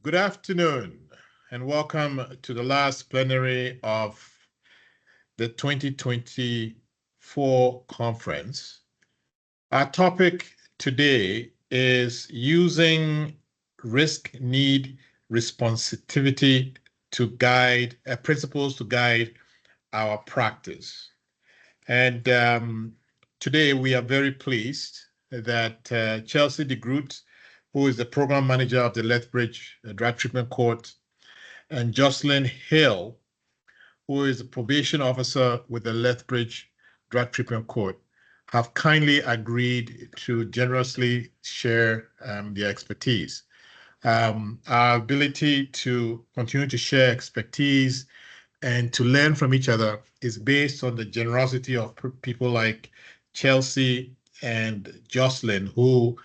Good afternoon and welcome to the last plenary of the 2024 conference. Our topic today is using risk-need-responsivity to guide principles to guide our practice. And today we are very pleased that Chelsea de Groot, who is the program manager of the Lethbridge Drug Treatment Court, and Jocelyn Hill, who is the probation officer with the Lethbridge Drug Treatment Court, have kindly agreed to generously share their expertise. Our ability to continue to share expertise and to learn from each other is based on the generosity of people like Chelsea and Jocelyn, who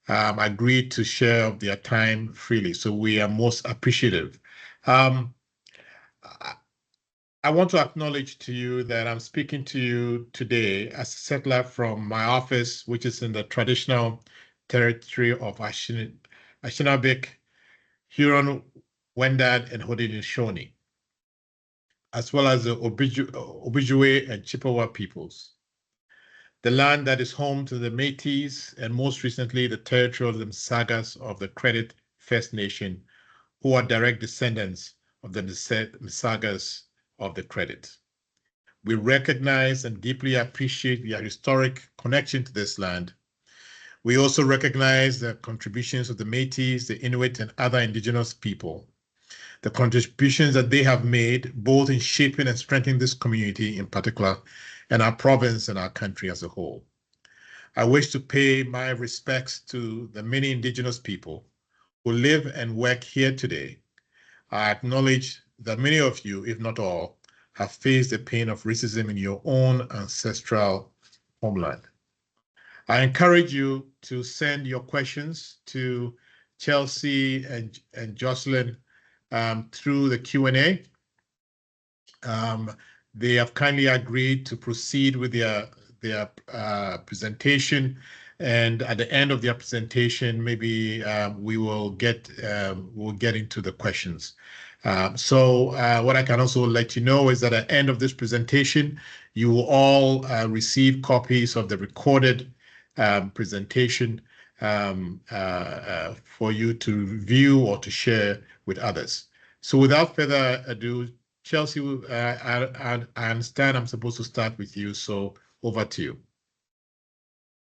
agreed to share of their time freely. So we are most appreciative. I want to acknowledge to you that I'm speaking to you today as a settler from my office, which is in the traditional territory of Anishinaabe, Huron, Wendat, and Haudenosaunee, as well as the Ojibwe and Chippewa peoples. The land that is home to the Métis, and most recently the territory of the Mississaugas of the Credit First Nation, who are direct descendants of the Mississaugas of the Credit. We recognize and deeply appreciate their historic connection to this land. We also recognize the contributions of the Métis, the Inuit, and other indigenous people, the contributions that they have made both in shaping and strengthening this community in particular, and our province and our country as a whole. I wish to pay my respects to the many indigenous people who live and work here today. I acknowledge that many of you, if not all, have faced the pain of racism in your own ancestral homeland. I encourage you to send your questions to Chelsea and Jocelyn through the Q&A. They have kindly agreed to proceed with their presentation, and at the end of their presentation, maybe we will get into the questions. So what I can also let you know is that at the end of this presentation, you will all receive copies of the recorded presentation for you to view or to share with others. So without further ado, Chelsea, I understand I'm supposed to start with you, so over to you.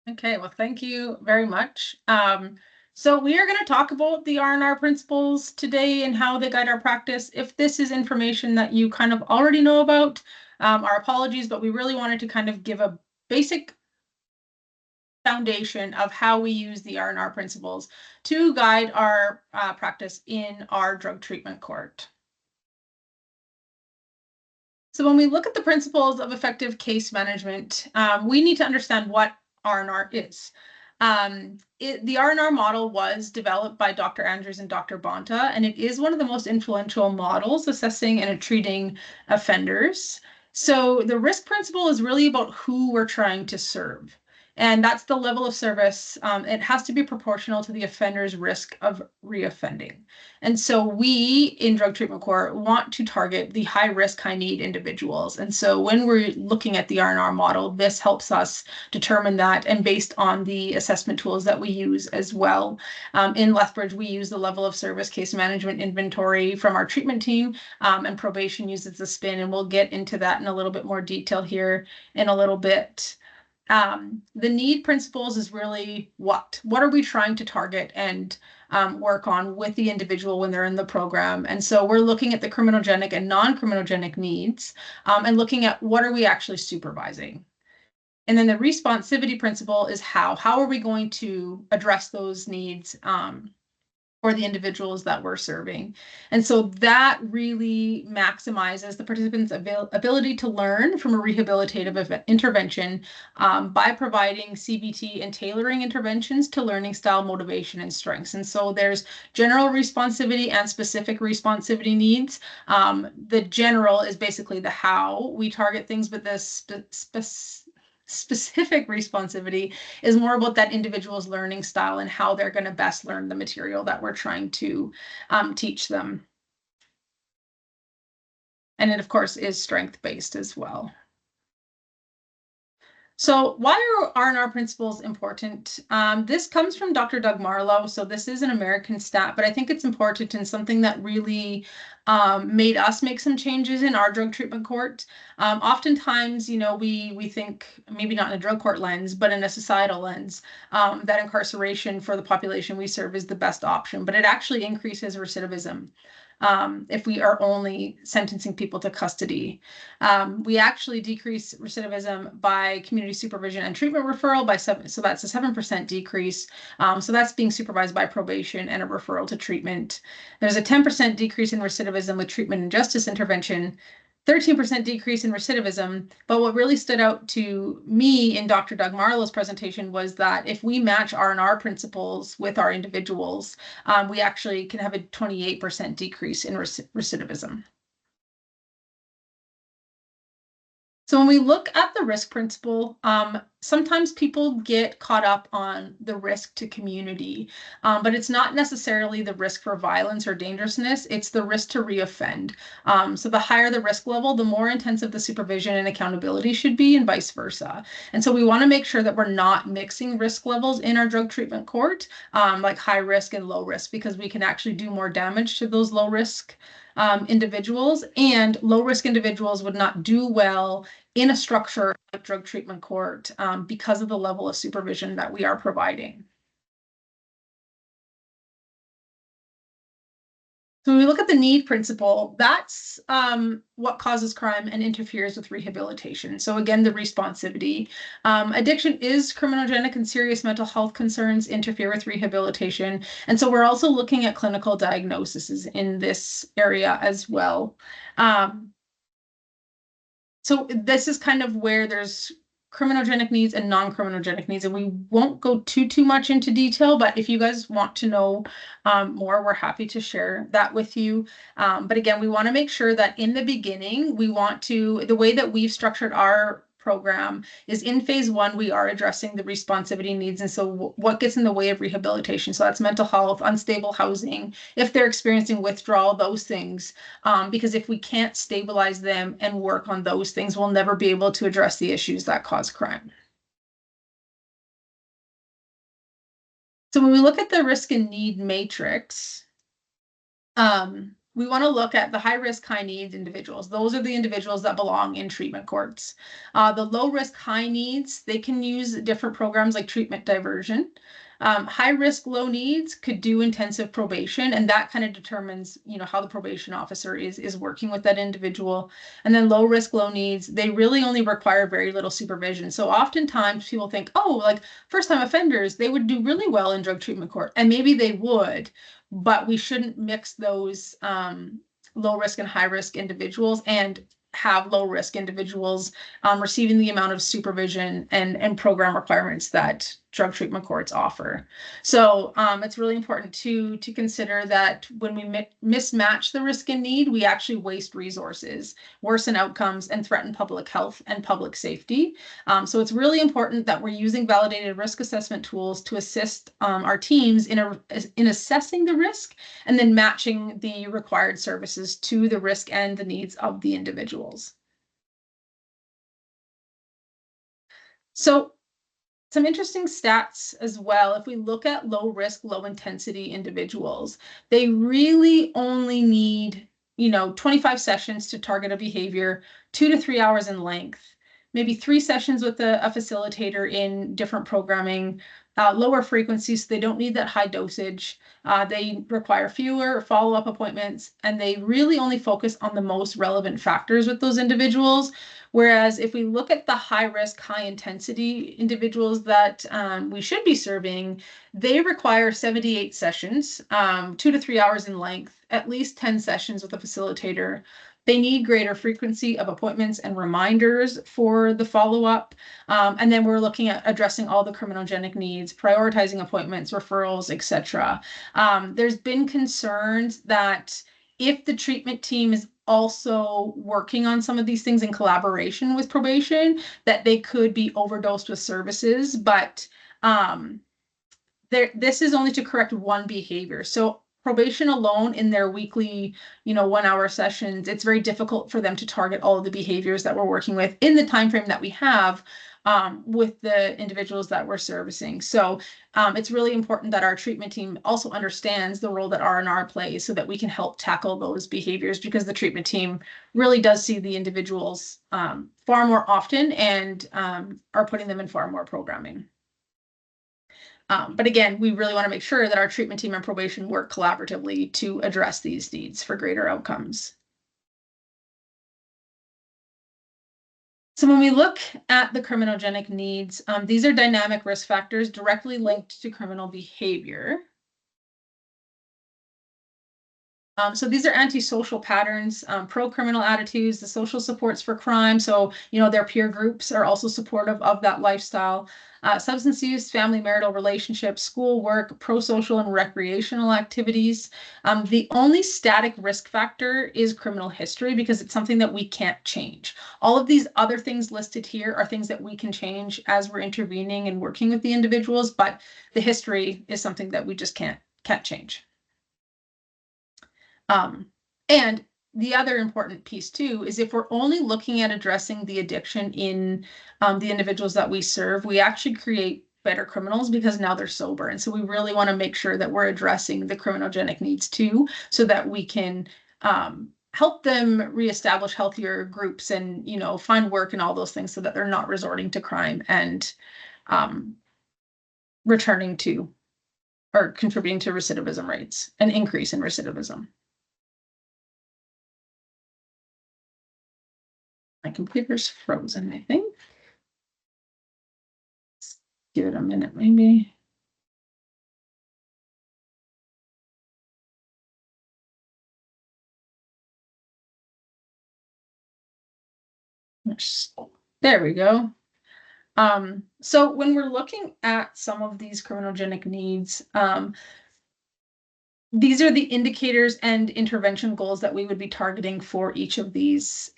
Okay, well, thank you very much. So we are going to talk about the RNR principles today and how they guide our practice. If this is information that you kind of already know about, our apologies, but we really wanted to kind of give a basic foundation of how we use the RNR principles to guide our practice in our drug treatment court. So when we look at the principles of effective case management, we need to understand what RNR is. The RNR model was developed by Dr. Andrews and Dr. Bonta, and it is one of the most influential models assessing and treating offenders. So the risk principle is really about who we're trying to serve. And that's the level of service. It has to be proportional to the offender's risk of reoffending. And so we in drug treatment court want to target the high risk, high need individuals. And so when we're looking at the RNR model, this helps us determine that, and based on the assessment tools that we use as well. In Lethbridge, we use the level of service case management inventory from our treatment team, and probation uses the SPIN, and we'll get into that in a little bit more detail here in a little bit. The need principles is really what are we trying to target and work on with the individual when they're in the program. And so we're looking at the criminogenic and non-criminogenic needs, and looking at what are we actually supervising. And then the responsivity principle is how are we going to address those needs for the individuals that we're serving. And so that really maximizes the participants' ability to learn from a rehabilitative intervention by providing CBT and tailoring interventions to learning style, motivation, and strengths. And so there's general responsivity and specific responsivity needs. The general is basically the how we target things, but the specific responsivity is more about that individual's learning style and how they're going to best learn the material that we're trying to teach them. And it, of course, is strength-based as well. So why are RNR principles important? This comes from Dr. Doug Marlowe. So this is an American stat, but I think it's important and something that really made us make some changes in our drug treatment court. Oftentimes, we think, maybe not in a drug court lens, but in a societal lens, that incarceration for the population we serve is the best option, but it actually increases recidivism. If we are only sentencing people to custody. We actually decrease recidivism by community supervision and treatment referral by 7%. So that's a 7% decrease. So that's being supervised by probation and a referral to treatment. There's a 10% decrease in recidivism with treatment and justice intervention, 13% decrease in recidivism. But what really stood out to me in Dr. Doug Marlowe's presentation was that if we match RNR principles with our individuals, we actually can have a 28% decrease in recidivism. So when we look at the risk principle, sometimes people get caught up on the risk to community, but it's not necessarily the risk for violence or dangerousness, it's the risk to reoffend. So the higher the risk level, the more intensive the supervision and accountability should be, and vice versa. And so we want to make sure that we're not mixing risk levels in our drug treatment court, like high risk and low risk, because we can actually do more damage to those low risk individuals, and low risk individuals would not do well in a structure like drug treatment court because of the level of supervision that we are providing. So when we look at the need principle, that's what causes crime and interferes with rehabilitation. So again, the responsivity. Addiction is criminogenic, and serious mental health concerns interfere with rehabilitation. And so we're also looking at clinical diagnoses in this area as well. So this is kind of where there's criminogenic needs and non-criminogenic needs, and we won't go too much into detail, but if you guys want to know more, we're happy to share that with you. But again, we want to make sure that in the beginning, the way that we've structured our program is in phase 1, we are addressing the responsivity needs. And so what gets in the way of rehabilitation? So that's mental health, unstable housing, if they're experiencing withdrawal, those things. Because if we can't stabilize them and work on those things, we'll never be able to address the issues that cause crime. So when we look at the risk and need matrix, we want to look at the high risk, high needs individuals. Those are the individuals that belong in treatment courts. The low risk, high needs, they can use different programs like treatment diversion. High risk, low needs could do intensive probation, and that kind of determines, how the probation officer is working with that individual. And then low risk, low needs, they really only require very little supervision. So oftentimes people think, oh, like first time offenders, they would do really well in drug treatment court, and maybe they would, but we shouldn't mix those low risk and high risk individuals and have low risk individuals receiving the amount of supervision and program requirements that drug treatment courts offer. So it's really important to consider that when we mismatch the risk and need, we actually waste resources, worsen outcomes, and threaten public health and public safety. So it's really important that we're using validated risk assessment tools to assist our teams in assessing the risk and then matching the required services to the risk and the needs of the individuals. So some interesting stats as well. If we look at low risk, low intensity individuals, they really only need, 25 sessions to target a behavior, 2 to 3 hours in length, maybe 3 sessions with a facilitator in different programming, lower frequencies. So they don't need that high dosage. They require fewer follow-up appointments, and they really only focus on the most relevant factors with those individuals. Whereas if we look at the high risk, high intensity individuals that we should be serving, they require 78 sessions, 2 to 3 hours in length, at least 10 sessions with a facilitator. They need greater frequency of appointments and reminders for the follow-up. And then we're looking at addressing all the criminogenic needs, prioritizing appointments, referrals, etc. There's been concerns that if the treatment team is also working on some of these things in collaboration with probation, that they could be overdosed with services, but this is only to correct one behavior. So probation alone in their weekly, 1-hour sessions, it's very difficult for them to target all of the behaviors that we're working with in the time frame that we have with the individuals that we're servicing. So it's really important that our treatment team also understands the role that R&R plays so that we can help tackle those behaviors, because the treatment team really does see the individuals far more often and are putting them in far more programming. But again, we really want to make sure that our treatment team and probation work collaboratively to address these needs for greater outcomes. So when we look at the criminogenic needs, these are dynamic risk factors directly linked to criminal behavior. So these are antisocial patterns, pro-criminal attitudes, the social supports for crime. So, their peer groups are also supportive of that lifestyle. Substance use, family marital relationships, school work, pro-social and recreational activities. The only static risk factor is criminal history, because it's something that we can't change. All of these other things listed here are things that we can change as we're intervening and working with the individuals, but the history is something that we just can't change. And the other important piece too is if we're only looking at addressing the addiction in the individuals that we serve, we actually create better criminals because now they're sober. And so we really want to make sure that we're addressing the criminogenic needs too, so that we can help them reestablish healthier groups and, find work and all those things, so that they're not resorting to crime and returning to or contributing to recidivism rates, an increase in recidivism. My computer's frozen, I think. Let's give it a minute, maybe. There we go. So when we're looking at some of these criminogenic needs, these are the indicators and intervention goals that we would be targeting for each of these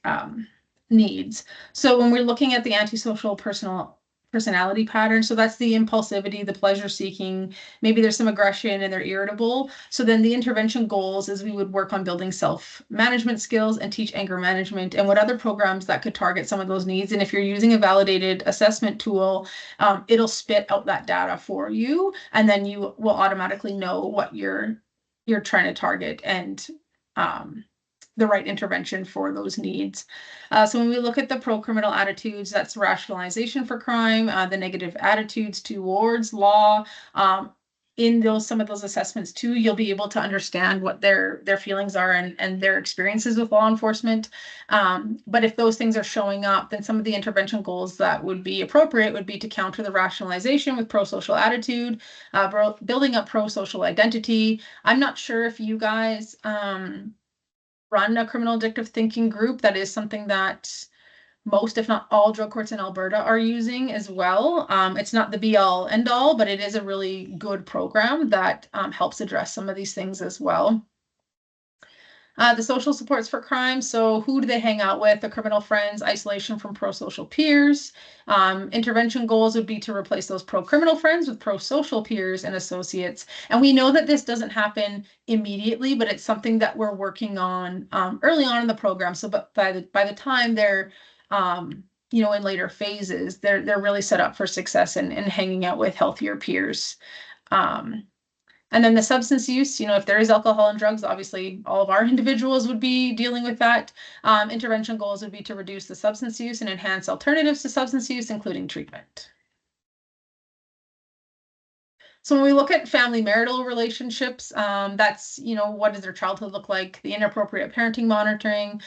needs. So when we're looking at the antisocial personality pattern, so that's the impulsivity, the pleasure seeking, maybe there's some aggression and they're irritable. So then the intervention goals is we would work on building self-management skills and teach anger management and what other programs that could target some of those needs. And if you're using a validated assessment tool, it'll spit out that data for you, and then you will automatically know what you're trying to target and the right intervention for those needs. So when we look at the pro-criminal attitudes, that's rationalization for crime, the negative attitudes towards law. In some of those assessments too, you'll be able to understand what their feelings are and their experiences with law enforcement. But if those things are showing up, then some of the intervention goals that would be appropriate would be to counter the rationalization with pro-social attitude, building up pro-social identity. I'm not sure if you guys run a criminal addictive thinking group. That is something that most, if not all, drug courts in Alberta are using as well. It's not the be-all end-all, but it is a really good program that helps address some of these things as well. The social supports for crime. So who do they hang out with? The criminal friends, isolation from pro-social peers. Intervention goals would be to replace those pro-criminal friends with pro-social peers and associates. And we know that this doesn't happen immediately, but it's something that we're working on early on in the program. So but by the time they're in later phases, they're really set up for success and hanging out with healthier peers. And then the substance use, if there is alcohol and drugs, obviously all of our individuals would be dealing with that. Intervention goals would be to reduce the substance use and enhance alternatives to substance use, including treatment. So when we look at family marital relationships, that's, what does their childhood look like? The inappropriate parenting monitoring,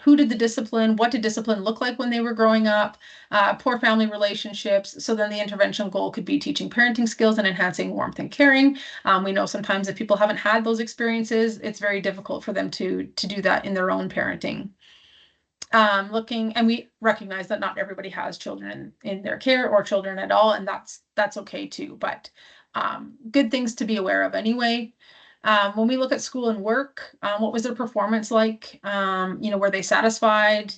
who did the discipline? What did discipline look like when they were growing up? Poor family relationships. So then the intervention goal could be teaching parenting skills and enhancing warmth and caring. We know sometimes if people haven't had those experiences, it's very difficult for them to do that in their own parenting. And we recognize that not everybody has children in their care or children at all, and that's okay too, but good things to be aware of anyway. When we look at school and work, what was their performance like? Were they satisfied?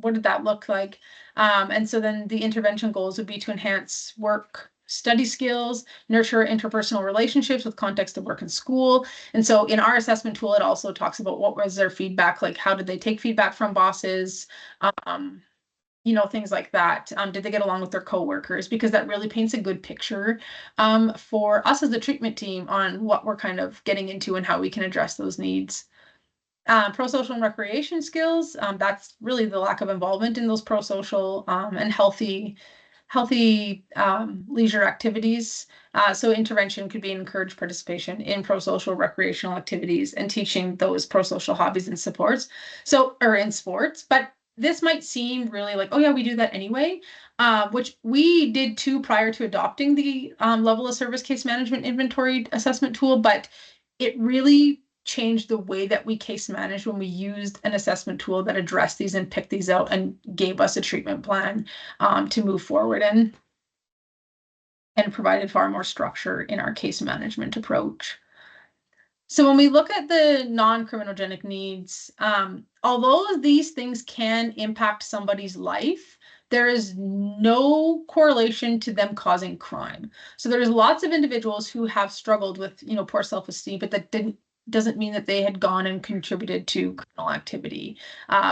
What did that look like? And so then the intervention goals would be to enhance work study skills, nurture interpersonal relationships with context of work and school. And so in our assessment tool, it also talks about what was their feedback, like how did they take feedback from bosses, things like that. Did they get along with their coworkers? Because that really paints a good picture for us as the treatment team on what we're kind of getting into and how we can address those needs. Pro-social and recreation skills, that's really the lack of involvement in those pro-social and healthy leisure activities. So intervention could be encouraged participation in pro-social recreational activities and teaching those pro-social hobbies and supports. Or in sports, but this might seem really like, oh yeah, we do that anyway, which we did too prior to adopting the level of service case management inventory assessment tool, but it really changed the way that we case managed when we used an assessment tool that addressed these and picked these out and gave us a treatment plan to move forward in, and provided far more structure in our case management approach. So when we look at the non-criminogenic needs, although these things can impact somebody's life, there is no correlation to them causing crime. So there's lots of individuals who have struggled with, poor self-esteem, but that doesn't mean that they had gone and contributed to criminal activity.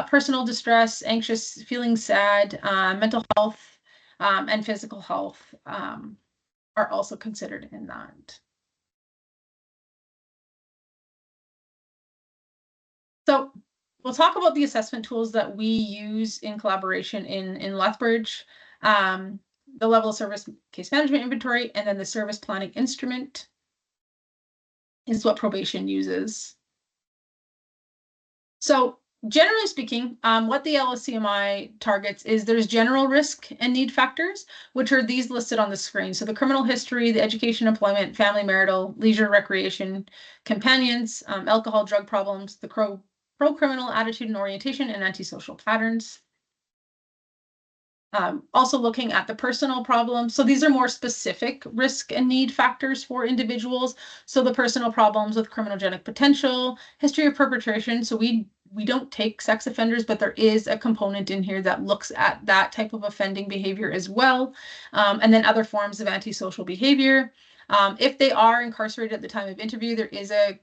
Personal distress, anxious, feeling sad, mental health, and physical health are also considered in that. So we'll talk about the assessment tools that we use in collaboration in Lethbridge, the level of service case management inventory, and then the service planning instrument is what probation uses. So generally speaking, what the LSCMI targets is there's general risk and need factors, which are these listed on the screen. So the criminal history, the education, employment, family, marital, leisure, recreation, companions, alcohol, drug problems, the pro-criminal attitude and orientation, and antisocial patterns. Also looking at the personal problems. So these are more specific risk and need factors for individuals. So the personal problems with criminogenic potential, history of perpetration. So we don't take sex offenders, but there is a component in here that looks at that type of offending behavior as well. And then other forms of antisocial behavior. If they are incarcerated at the time of interview, there is a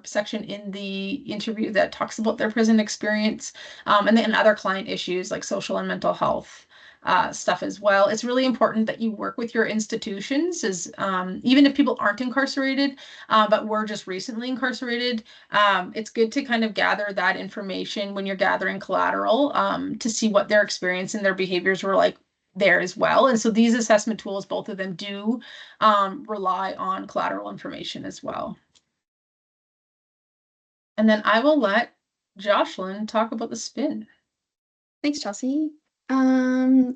section in the interview that talks about their prison experience, and then other client issues like social and mental health stuff as well. It's really important that you work with your institutions, as even if people aren't incarcerated, but were just recently incarcerated, it's good to kind of gather that information when you're gathering collateral to see what their experience and their behaviors were like there as well. And so these assessment tools, both of them do rely on collateral information as well. And then I will let Jocelyn talk about the SPIN. Thanks, Chelsea.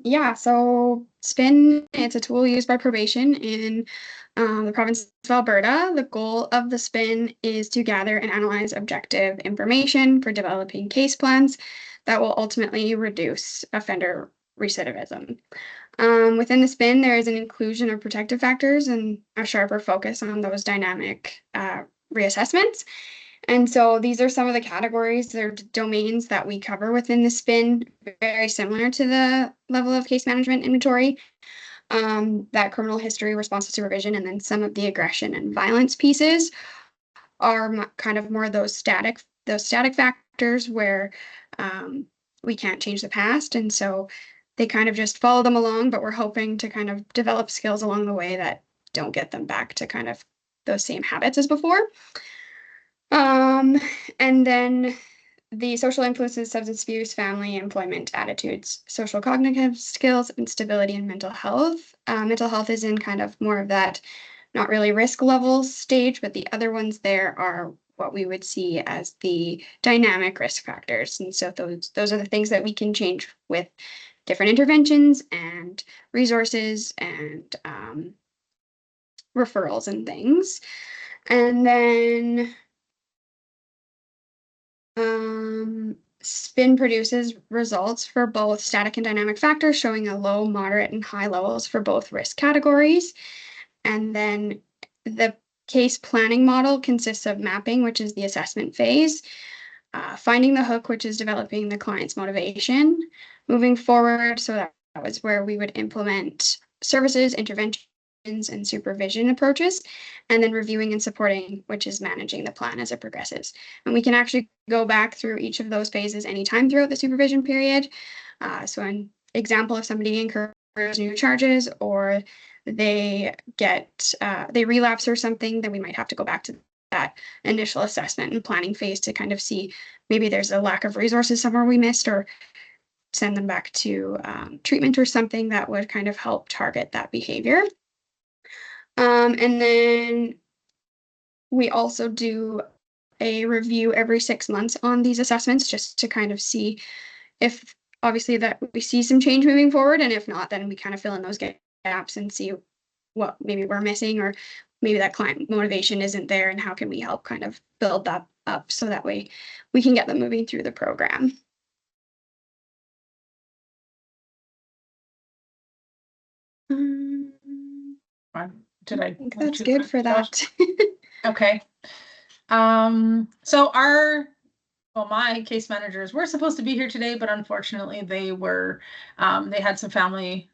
Yeah, so SPIN, it's a tool used by probation in the province of Alberta. The goal of the SPIN is to gather and analyze objective information for developing case plans that will ultimately reduce offender recidivism. Within the SPIN, there is an inclusion of protective factors and a sharper focus on those dynamic reassessments. And so these are some of the categories or domains that we cover within the SPIN, very similar to the level of case management inventory, that criminal history, response to supervision, and then some of the aggression and violence pieces are kind of more those static factors where we can't change the past. And so they kind of just follow them along, but we're hoping to kind of develop skills along the way that don't get them back to kind of those same habits as before. And then the social influences, substance abuse, family, employment, attitudes, social cognitive skills, and stability and mental health. Mental health is in kind of more of that, not really risk level stage, but the other ones there are what we would see as the dynamic risk factors. And so those are the things that we can change with different interventions and resources and referrals and things. And then SPIN produces results for both static and dynamic factors, showing a low, moderate, and high levels for both risk categories. And then the case planning model consists of mapping, which is the assessment phase, finding the hook, which is developing the client's motivation, moving forward. So that was where we would implement services, interventions, and supervision approaches, and then reviewing and supporting, which is managing the plan as it progresses. And we can actually go back through each of those phases anytime throughout the supervision period. So an example, if somebody incurs new charges or they relapse or something, then we might have to go back to that initial assessment and planning phase to kind of see maybe there's a lack of resources somewhere we missed, or send them back to treatment or something that would kind of help target that behavior. And then we also do a review every 6 months on these assessments, just to kind of see if obviously that we see some change moving forward, and if not, then we kind of fill in those gaps and see what maybe we're missing, or maybe that client motivation isn't there, and how can we help kind of build that up so that way we can get them moving through the program. I think that's good for that. Okay. So my case managers were supposed to be here today, but unfortunately they had some family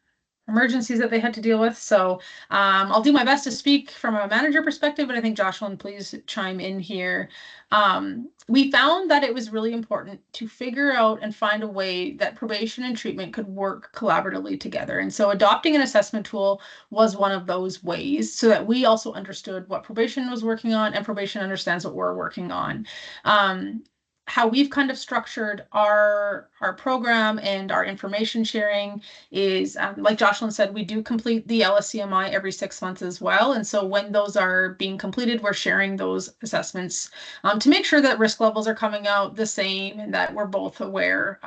emergencies that they had to deal with. So I'll do my best to speak from a manager perspective, but I think Jocelyn, please chime in here. We found that it was really important to figure out and find a way that probation and treatment could work collaboratively together. And so adopting an assessment tool was one of those ways, so that we also understood what probation was working on and probation understands what we're working on. How we've kind of structured our program and our information sharing is, like Jocelyn said, we do complete the LSCMI every 6 months as well. And so when those are being completed, we're sharing those assessments to make sure that risk levels are coming out the same and that we're both aware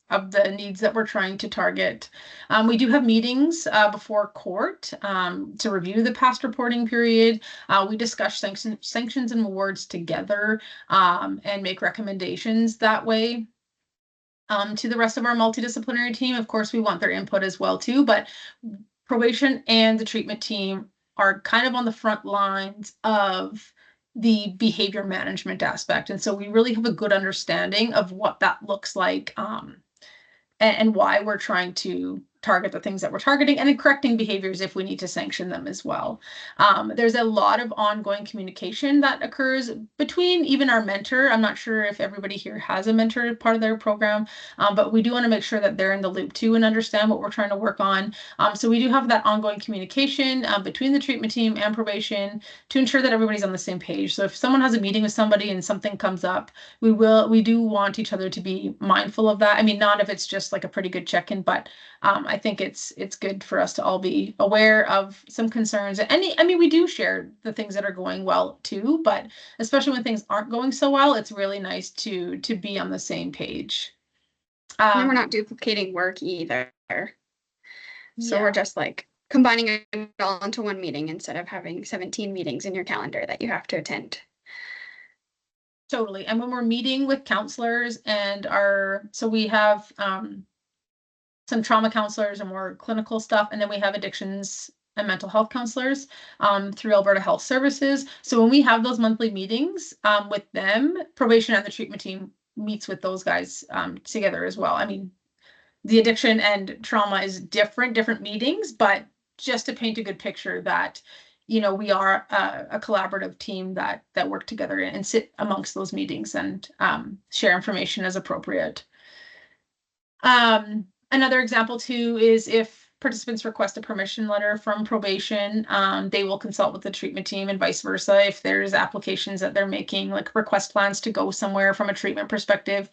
of the needs that we're trying to target. We do have meetings before court to review the past reporting period. We discuss sanctions and awards together and make recommendations that way. To the rest of our multidisciplinary team, of course, we want their input as well too, but probation and the treatment team are kind of on the front lines of the behavior management aspect. And so we really have a good understanding of what that looks like and why we're trying to target the things that we're targeting, and in correcting behaviors if we need to sanction them as well. There's a lot of ongoing communication that occurs between even our mentor. I'm not sure if everybody here has a mentor part of their program, but we do want to make sure that they're in the loop too and understand what we're trying to work on. So we do have that ongoing communication between the treatment team and probation to ensure that everybody's on the same page. So if someone has a meeting with somebody and something comes up, we do want each other to be mindful of that. I mean, not if it's just like a pretty good check-in, but I think it's good for us to all be aware of some concerns. And I mean, we do share the things that are going well too, but especially when things aren't going so well, it's really nice to be on the same page. And we're not duplicating work either. So we're just like combining it all into one meeting instead of having 17 meetings in your calendar that you have to attend. Totally. And when we're meeting with counselors and so we have some trauma counselors and more clinical stuff, and then we have addictions and mental health counselors through Alberta Health Services. So when we have those monthly meetings with them, probation and the treatment team meets with those guys together as well. I mean, the addiction and trauma is different meetings, but just to paint a good picture that, you know, we are a collaborative team that work together and sit amongst those meetings and share information as appropriate. Another example too is if participants request a permission letter from probation, they will consult with the treatment team and vice versa. If there's applications that they're making, like request plans to go somewhere from a treatment perspective,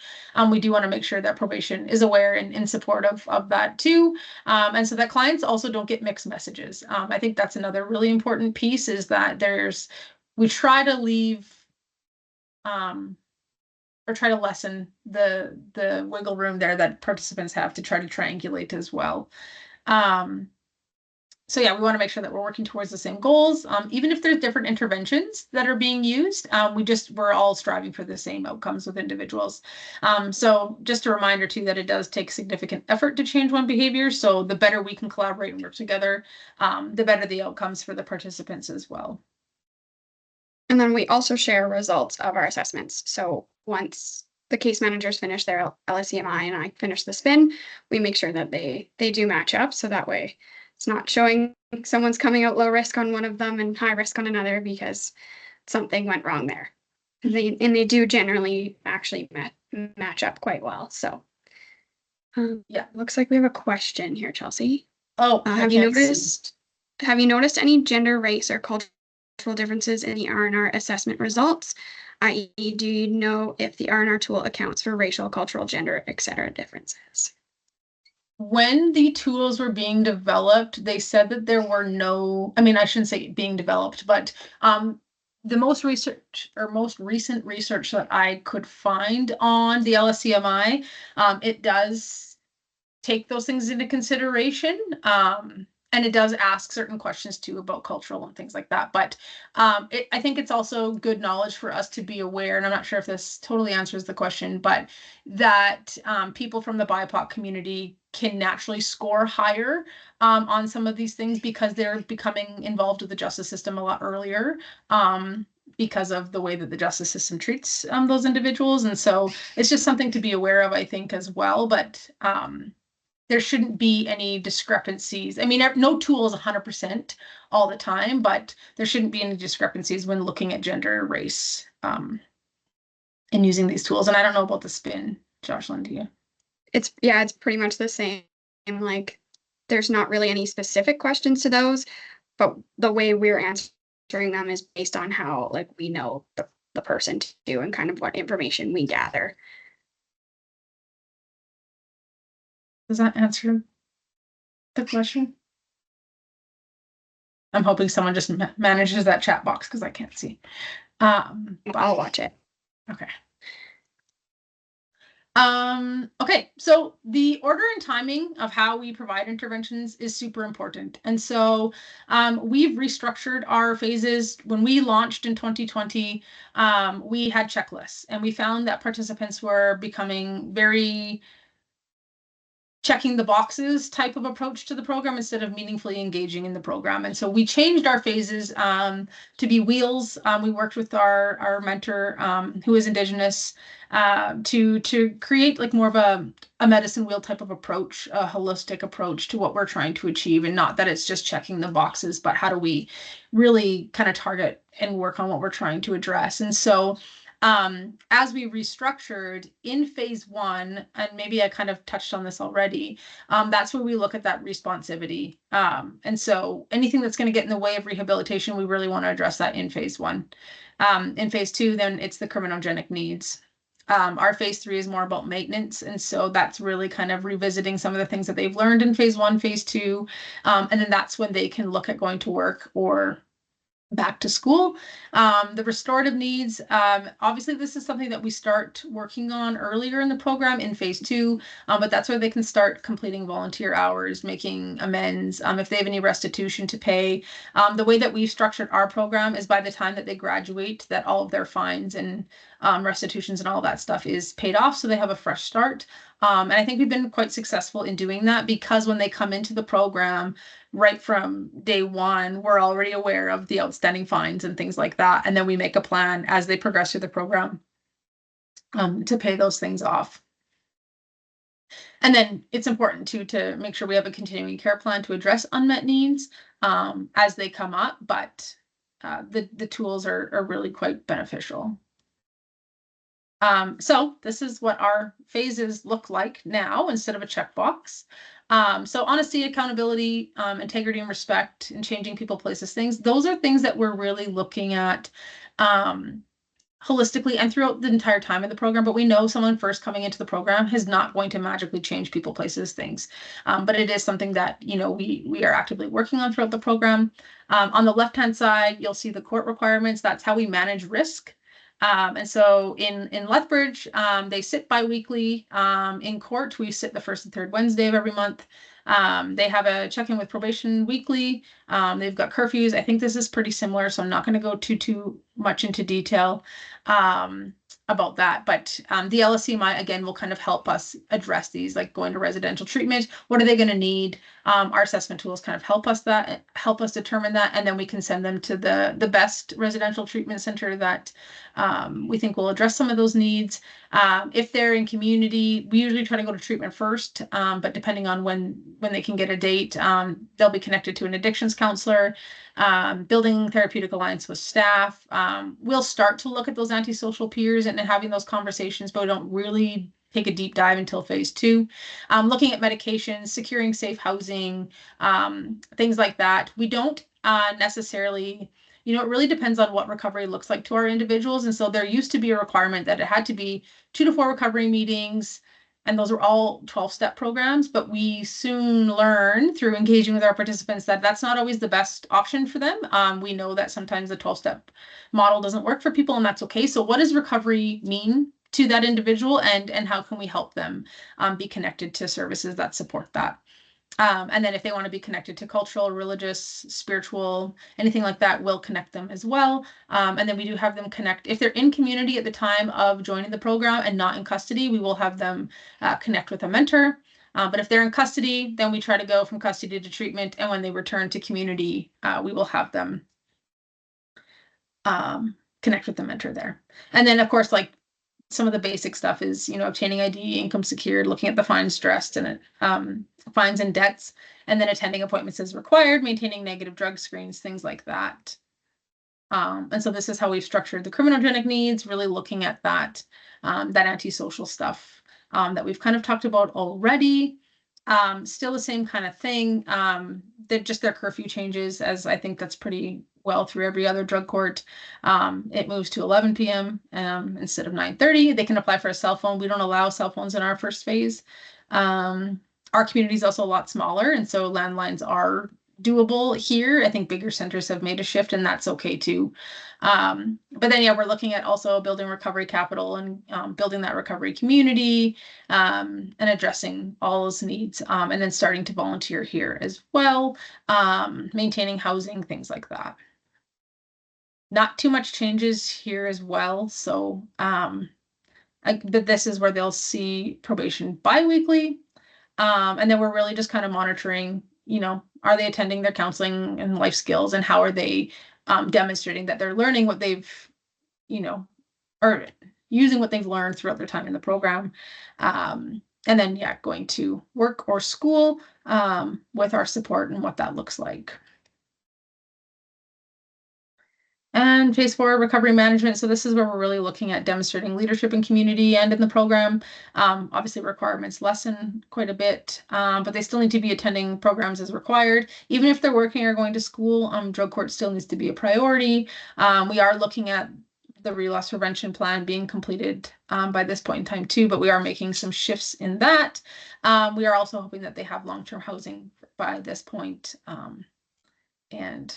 we do want to make sure that probation is aware and in support of that too. And so that clients also don't get mixed messages. I think that's another really important piece, is that we try to leave or try to lessen the wiggle room there that participants have to try to triangulate as well. So yeah, we want to make sure that we're working towards the same goals. Even if there's different interventions that are being used, we're all striving for the same outcomes with individuals. So just a reminder too, that it does take significant effort to change one behavior. So the better we can collaborate and work together, the better the outcomes for the participants as well. And then we also share results of our assessments. So once the case managers finish their LSEMI and I finish the spin, we make sure that they do match up. So that way it's not showing someone's coming out low risk on one of them and high risk on another because something went wrong there. And they do generally actually match up quite well. So yeah, looks like we have a question here, Chelsea. Oh, have you noticed any gender, race, or cultural differences in the RNR assessment results? i.e., do you know if the RNR tool accounts for racial, cultural, gender, etc. differences? When the tools were being developed, they said that there were no, I mean, I shouldn't say being developed, but the most recent research that I could find on the LSEMI, it does take those things into consideration. And it does ask certain questions too about cultural and things like that. But I think it's also good knowledge for us to be aware, and I'm not sure if this totally answers the question, but that people from the BIPOC community can naturally score higher on some of these things because they're becoming involved with the justice system a lot earlier. Because of the way that the justice system treats those individuals. And so it's just something to be aware of, I think, as well. But there shouldn't be any discrepancies. I mean, no tool is 100% all the time, but there shouldn't be any discrepancies when looking at gender, race, and using these tools. And I don't know about the spin, Jocelyn, do you? It's pretty much the same. Like, there's not really any specific questions to those, but the way we're answering them is based on how, like, we know the person to do and kind of what information we gather. Does that answer the question? I'm hoping someone just manages that chat box because I can't see. I'll watch it. Okay. Okay, so the order and timing of how we provide interventions is super important. And so we've restructured our phases. When we launched in 2020, we had checklists, and we found that participants were becoming very checking the boxes type of approach to the program instead of meaningfully engaging in the program. And so we changed our phases to be wheels. We worked with our mentor who is Indigenous to create like more of a medicine wheel type of approach, a holistic approach to what we're trying to achieve, and not that it's just checking the boxes, but how do we really kind of target and work on what we're trying to address. And so as we restructured in phase 1, and maybe I kind of touched on this already, that's where we look at that responsivity. And so anything that's going to get in the way of rehabilitation, we really want to address that in phase 1. In phase 2, then it's the criminogenic needs. Our phase 3 is more about maintenance. And so that's really kind of revisiting some of the things that they've learned in phase 1, phase 2. And then that's when they can look at going to work or back to school. The restorative needs, obviously this is something that we start working on earlier in the program in phase 2, but that's where they can start completing volunteer hours, making amends, if they have any restitution to pay. The way that we've structured our program is by the time that they graduate, that all of their fines and restitutions and all that stuff is paid off, so they have a fresh start. And I think we've been quite successful in doing that, because when they come into the program, right from day 1, we're already aware of the outstanding fines and things like that. And then we make a plan as they progress through the program to pay those things off. And then it's important too to make sure we have a continuing care plan to address unmet needs as they come up, but the tools are really quite beneficial. So this is what our phases look like now instead of a checkbox. So honesty, accountability, integrity and respect, and changing people, places, things. Those are things that we're really looking at holistically and throughout the entire time of the program. But we know someone first coming into the program is not going to magically change people, places, things. But it is something that, you know, we are actively working on throughout the program. On the left-hand side, you'll see the court requirements. That's how we manage risk. And so in Lethbridge, they sit bi-weekly. In court, we sit the first and third Wednesday of every month. They have a check-in with probation weekly. They've got curfews. I think this is pretty similar, so I'm not going to go too much into detail. about that. But the LSCMI, again, will kind of help us address these, like going to residential treatment. What are they going to need? Our assessment tools kind of help us determine that, and then we can send them to the best residential treatment center that we think will address some of those needs. If they're in community, we usually try to go to treatment first, but depending on when they can get a date, they'll be connected to an addictions counselor. Building therapeutic alliance with staff. We'll start to look at those antisocial peers and having those conversations, but we don't really take a deep dive until phase 2. Looking at medications, securing safe housing, things like that. We don't necessarily, you know, it really depends on what recovery looks like to our individuals. And so there used to be a requirement that it had to be 2 to 4 recovery meetings, and those are all 12-step programs, but we soon learn through engaging with our participants that that's not always the best option for them. We know that sometimes the 12-step model doesn't work for people, and that's okay. So what does recovery mean to that individual, and how can we help them be connected to services that support that? And then if they want to be connected to cultural, religious, spiritual, anything like that, we'll connect them as well. And then we do have them connect. If they're in community at the time of joining the program and not in custody, we will have them connect with a mentor. But if they're in custody, then we try to go from custody to treatment. And when they return to community, we will have them connect with the mentor there. And then, of course, like some of the basic stuff is, you know, obtaining ID, income secured, looking at the fines addressed and fines and debts, and then attending appointments as required, maintaining negative drug screens, things like that. And so this is how we've structured the criminogenic needs, really looking at that antisocial stuff that we've kind of talked about already. Still the same kind of thing. They're just their curfew changes, as I think that's pretty well through every other drug court. It moves to 11 p.m. Instead of 9:30. They can apply for a cell phone. We don't allow cell phones in our first phase. Our community is also a lot smaller, and so landlines are doable here. I think bigger centers have made a shift, and that's okay too. But then, yeah, we're looking at also building recovery capital and building that recovery community and addressing all those needs, and then starting to volunteer here as well, maintaining housing, things like that. Not too much changes here as well. So but this is where they'll see probation bi-weekly. And then we're really just kind of monitoring, you know, are they attending their counseling and life skills, and how are they demonstrating that they're learning what they've, you know, or using what they've learned throughout their time in the program. And then, yeah, going to work or school with our support and what that looks like. And phase 4, recovery management. So this is where we're really looking at demonstrating leadership in community and in the program. Obviously requirements lessen quite a bit, but they still need to be attending programs as required. Even if they're working or going to school, drug court still needs to be a priority. We are looking at the relapse prevention plan being completed by this point in time too, but we are making some shifts in that. We are also hoping that they have long-term housing by this point. And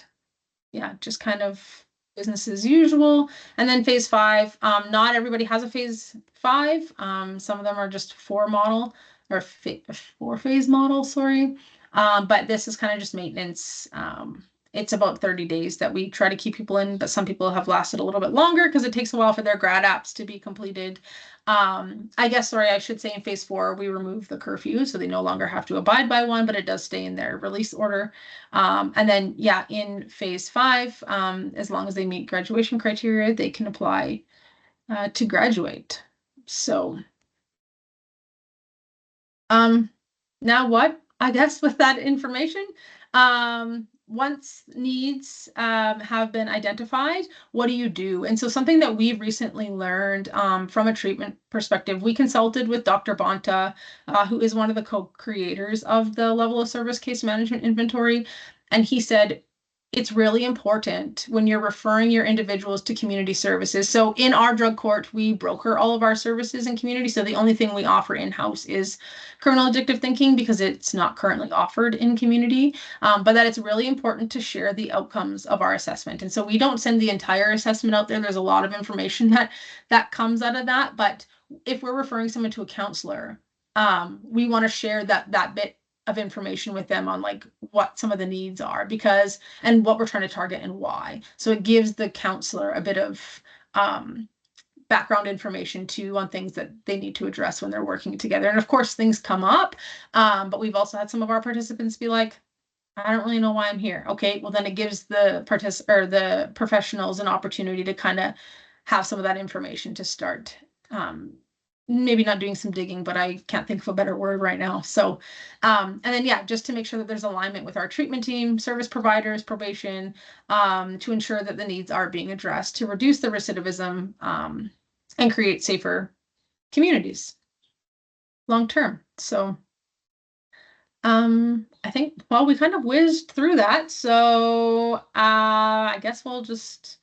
yeah, just kind of business as usual. And then phase 5, not everybody has a phase 5. Some of them are just 4 model or 4-phase model, sorry. But this is kind of just maintenance. It's about 30 days that we try to keep people in, but some people have lasted a little bit longer because it takes a while for their grad apps to be completed. I guess, sorry, I should say in phase 4, we remove the curfew, so they no longer have to abide by one, but it does stay in their release order. And then, yeah, in phase 5, as long as they meet graduation criteria, they can apply to graduate. So now what? I guess with that information, once needs have been identified, what do you do? And so something that we've recently learned from a treatment perspective, we consulted with Dr. Bonta, who is one of the co-creators of the level of service case management inventory. And he said, it's really important when you're referring your individuals to community services. So in our drug court, we broker all of our services in community. So the only thing we offer in-house is criminal addictive thinking, because it's not currently offered in community, but that it's really important to share the outcomes of our assessment. And so we don't send the entire assessment out there. There's a lot of information that comes out of that. But if we're referring someone to a counselor, we want to share that bit of information with them on like what some of the needs are, because and what we're trying to target and why. So it gives the counselor a bit of background information too on things that they need to address when they're working together. And of course, things come up, but we've also had some of our participants be like, I don't really know why I'm here. Okay, well then it gives the the professionals an opportunity to kind of have some of that information to start maybe not doing some digging, but I can't think of a better word right now. So, and then, yeah, just to make sure that there's alignment with our treatment team, service providers, probation, to ensure that the needs are being addressed to reduce the recidivism and create safer communities long term. So, I think, well, we kind of whizzed through that. So, I guess we'll just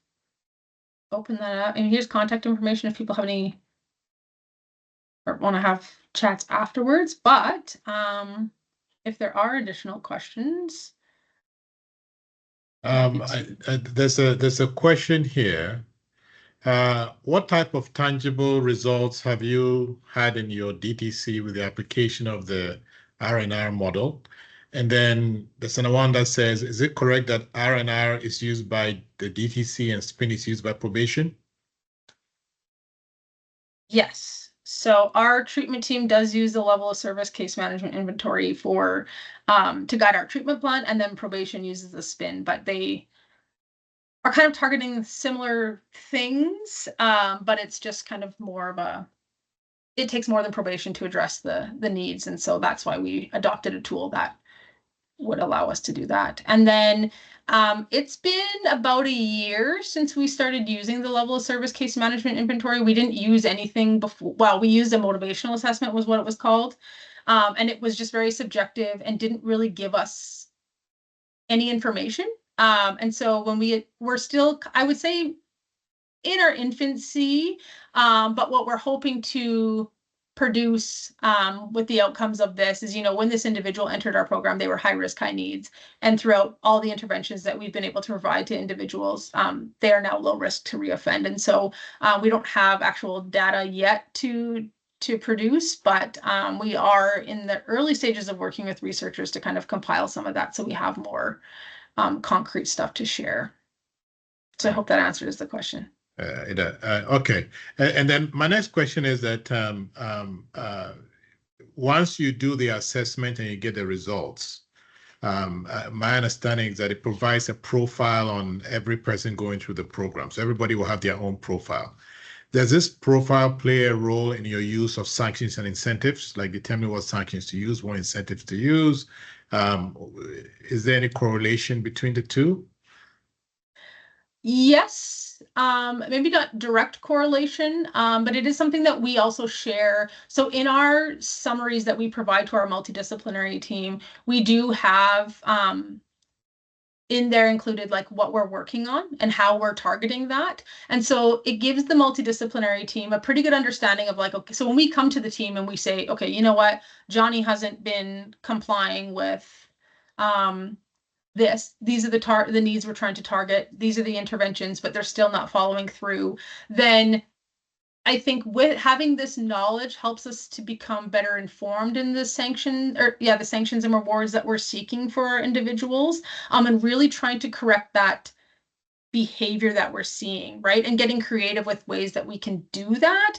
open that up. And here's contact information if people have any or want to have chats afterwards, but if there are additional questions. There's a question here. What type of tangible results have you had in your DTC with the application of the RNR model? And then there's another one that says, is it correct that RNR is used by the DTC and SPIN is used by probation? Yes. So our treatment team does use the level of service case management inventory for to guide our treatment plan, and then probation uses the SPIN, but they are kind of targeting similar things, but it's just kind of more of it takes more than probation to address the needs, and so that's why we adopted a tool that would allow us to do that. And then it's been about a year since we started using the level of service case management inventory. We didn't use anything before. Well, we used a motivational assessment was what it was called. And it was just very subjective and didn't really give us any information. And so when we're still, I would say, in our infancy, but what we're hoping to produce with the outcomes of this is, when this individual entered our program, they were high risk, high needs. And throughout all the interventions that we've been able to provide to individuals, they are now low risk to reoffend. And so we don't have actual data yet to produce, but we are in the early stages of working with researchers to kind of compile some of that so we have more concrete stuff to share. So I hope that answers the question. Okay. And then my next question is that once you do the assessment and you get the results, my understanding is that it provides a profile on every person going through the program. So everybody will have their own profile. Does this profile play a role in your use of sanctions and incentives, like determining what sanctions to use, what incentives to use? Is there any correlation between the two? Yes, maybe not direct correlation, but it is something that we also share. So in our summaries that we provide to our multidisciplinary team, we do have in there included like what we're working on and how we're targeting that. And so it gives the multidisciplinary team a pretty good understanding of like, okay, so when we come to the team and we say, okay, you know what, Johnny hasn't been complying with these are the needs we're trying to target, these are the interventions, but they're still not following through, then I think with having this knowledge helps us to become better informed in the sanctions and rewards that we're seeking for our individuals, and really trying to correct that behavior that we're seeing, right? And getting creative with ways that we can do that.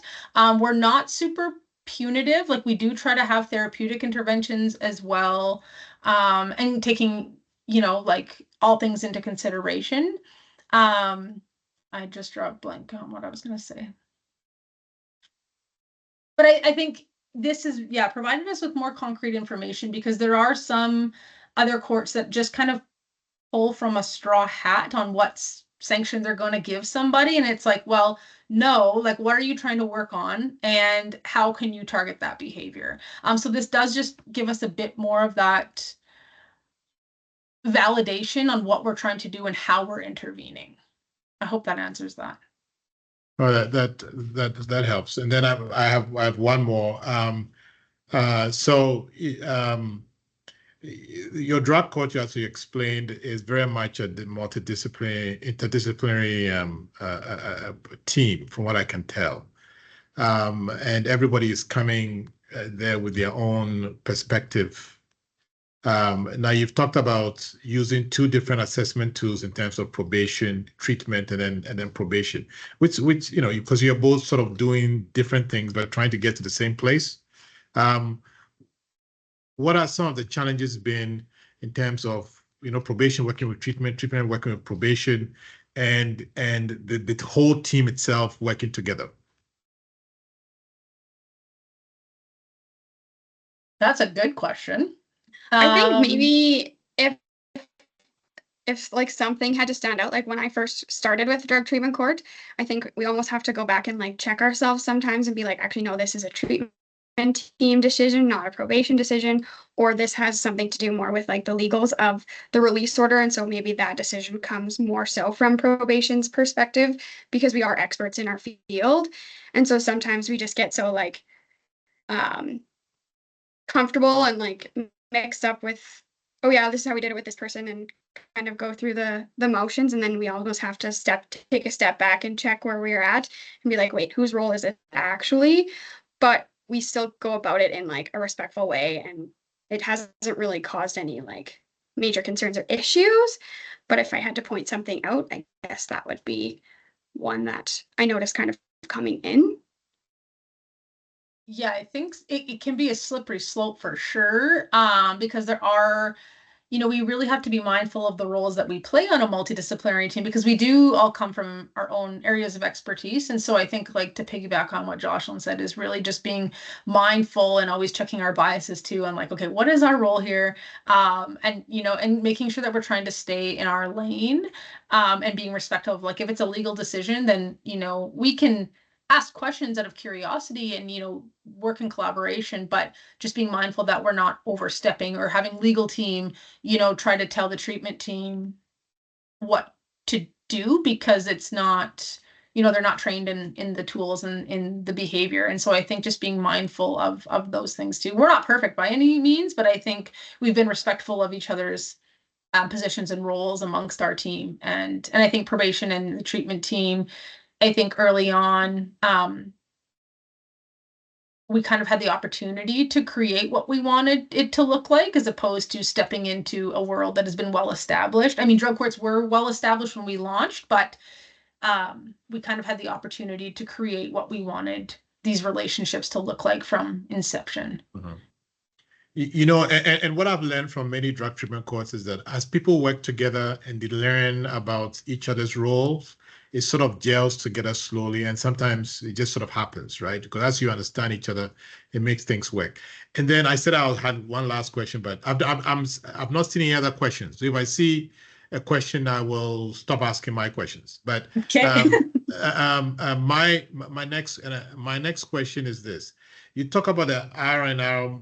We're not super punitive, like we do try to have therapeutic interventions as well, and taking like all things into consideration. I just drew a blank on what I was going to say. But I think this is, providing us with more concrete information, because there are some other courts that just kind of pull from a straw hat on what sanctions they're going to give somebody. And it's like, well, no, like, what are you trying to work on? And how can you target that behavior? So this does just give us a bit more of that validation on what we're trying to do and how we're intervening. I hope that answers that. Well, that helps. And then I have one more. Your drug culture, as you explained, is very much a interdisciplinary team, from what I can tell. And everybody is coming there with their own perspective Now you've talked about using two different assessment tools in terms of probation, treatment, and then probation, which because you're both sort of doing different things but trying to get to the same place. What are some of the challenges been in terms of probation working with treatment, treatment working with probation, and the whole team itself working together? That's a good question. I think maybe if like something had to stand out, like when I first started with drug treatment court, I think we almost have to go back and like check ourselves sometimes and be like, actually, no, this is a treatment team decision, not a probation decision, or this has something to do more with like the legals of the release order. And so maybe that decision comes more so from probation's perspective because we are experts in our field. And so sometimes we just get so like comfortable and like mixed up with, oh yeah, this is how we did it with this person, and kind of go through the motions, and then we almost have to take a step back and check where we're at and be like, wait, whose role is it actually? But we still go about it in like a respectful way, and it hasn't really caused any like major concerns or issues. But if I had to point something out, I guess that would be one that I noticed kind of coming in. Yeah, I think it can be a slippery slope for sure, because there are, we really have to be mindful of the roles that we play on a multidisciplinary team because we do all come from our own areas of expertise. And so I think, like, to piggyback on what Jocelyn said, is really just being mindful and always checking our biases too, and like, okay, what is our role here? And making sure that we're trying to stay in our lane, and being respectful of, like, if it's a legal decision, then, we can ask questions out of curiosity and, work in collaboration, but just being mindful that we're not overstepping or having legal team, try to tell the treatment team what to do because it's not, they're not trained in the tools and in the behavior. And so I think just being mindful of those things too. We're not perfect by any means, but I think we've been respectful of each other's positions and roles amongst our team. And I think probation and the treatment team, I think early on, we kind of had the opportunity to create what we wanted it to look like, as opposed to stepping into a world that has been well established. I mean, drug courts were well established when we launched, but we kind of had the opportunity to create what we wanted these relationships to look like from inception. Mm-hmm. And what I've learned from many drug treatment courts is that as people work together and they learn about each other's roles, it sort of gels together slowly, and sometimes it just sort of happens, right? Because as you understand each other, it makes things work. And then I said I had one last question, but I've not seen any other questions. So if I see a question, I will stop asking my questions. But okay. My next question is this. You talk about the RNR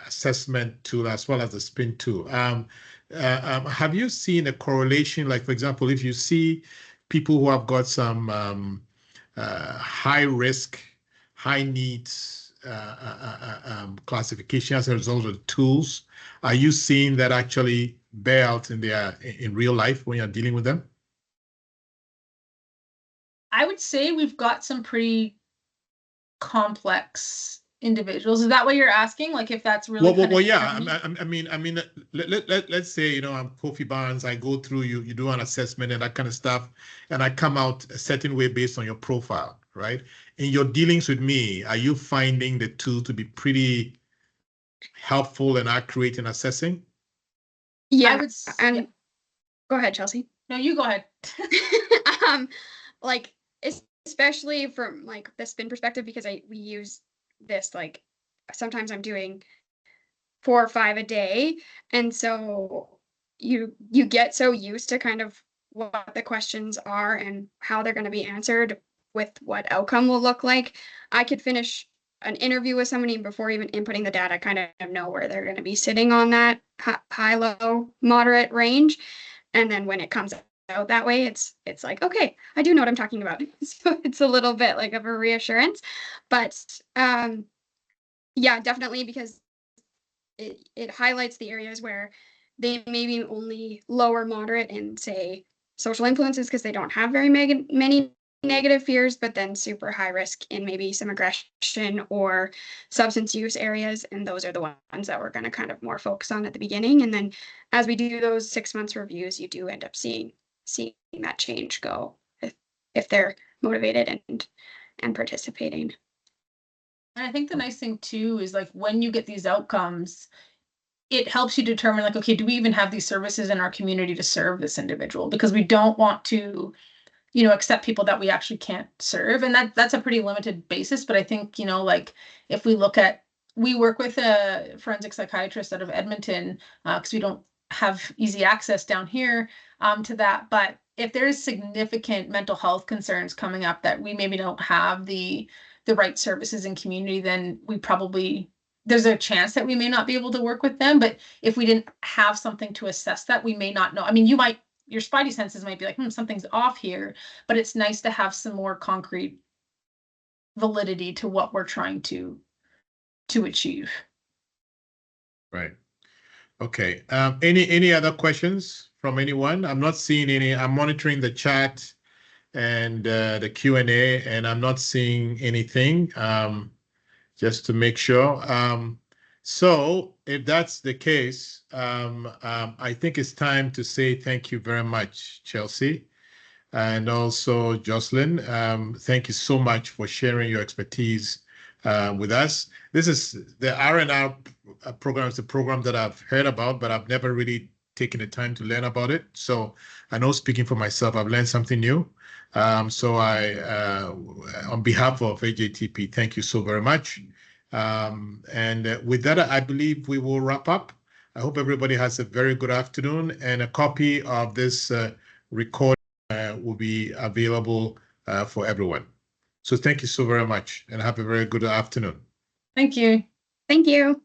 assessment tool as well as the SPIN tool. Have you seen a correlation? Like, for example, if you see people who have got some high risk, high needs classification as a result of the tools, are you seeing that actually bear out in real life when you're dealing with them? I would say we've got some pretty complex individuals. Is that what you're asking? Like, if that's really yeah. I mean, let's say, I'm Kofi Barnes. I go through you do an assessment and that kind of stuff, and I come out a certain way based on your profile, right? In your dealings with me, are you finding the tool to be pretty helpful and accurate in assessing? Yeah, go ahead, Chelsea. No, you go ahead. Like, especially from like the SPIN perspective, because we use this, like, sometimes I'm doing 4 or 5 a day, and so you get so used to kind of what the questions are and how they're going to be answered with what outcome will look like. I could finish an interview with somebody before even inputting the data, kind of know where they're going to be sitting on that high, low, moderate range. And then when it comes out that way, it's like, okay, I do know what I'm talking about. So it's a little bit like of a reassurance. But yeah, definitely, because it highlights the areas where they may be only low or moderate in, say, social influences because they don't have very many negative fears, but then super high risk in maybe some aggression or substance use areas. And those are the ones that we're going to kind of more focus on at the beginning. And then as we do those 6 months reviews, you do end up seeing that change go if they're motivated and participating. And I think the nice thing too is like when you get these outcomes, it helps you determine like, okay, do we even have these services in our community to serve this individual? Because we don't want to, you know, accept people that we actually can't serve. And that's a pretty limited basis. But I think, you know, like if we look at, we work with a forensic psychiatrist out of Edmonton because we don't have easy access down here to that. But if there's significant mental health concerns coming up that we maybe don't have the right services in community, then we probably, there's a chance that we may not be able to work with them. But if we didn't have something to assess that, we may not know. I mean, you might, your spidey senses might be like, something's off here, but it's nice to have some more concrete validity to what we're trying to achieve. Right. Okay. Any other questions from anyone? I'm not seeing any. I'm monitoring the chat and the Q&A, and I'm not seeing anything. Just to make sure. So if that's the case, I think it's time to say thank you very much, Chelsea, and also Jocelyn. Thank you so much for sharing your expertise with us. This is the RNR program. It's a program that I've heard about, but I've never really taken the time to learn about it. So I know, speaking for myself, I've learned something new. So on behalf of AJTP, thank you so very much. And with that, I believe we will wrap up. I hope everybody has a very good afternoon, and a copy of this recording will be available for everyone. So thank you so very much, and have a very good afternoon. Thank you. Thank you.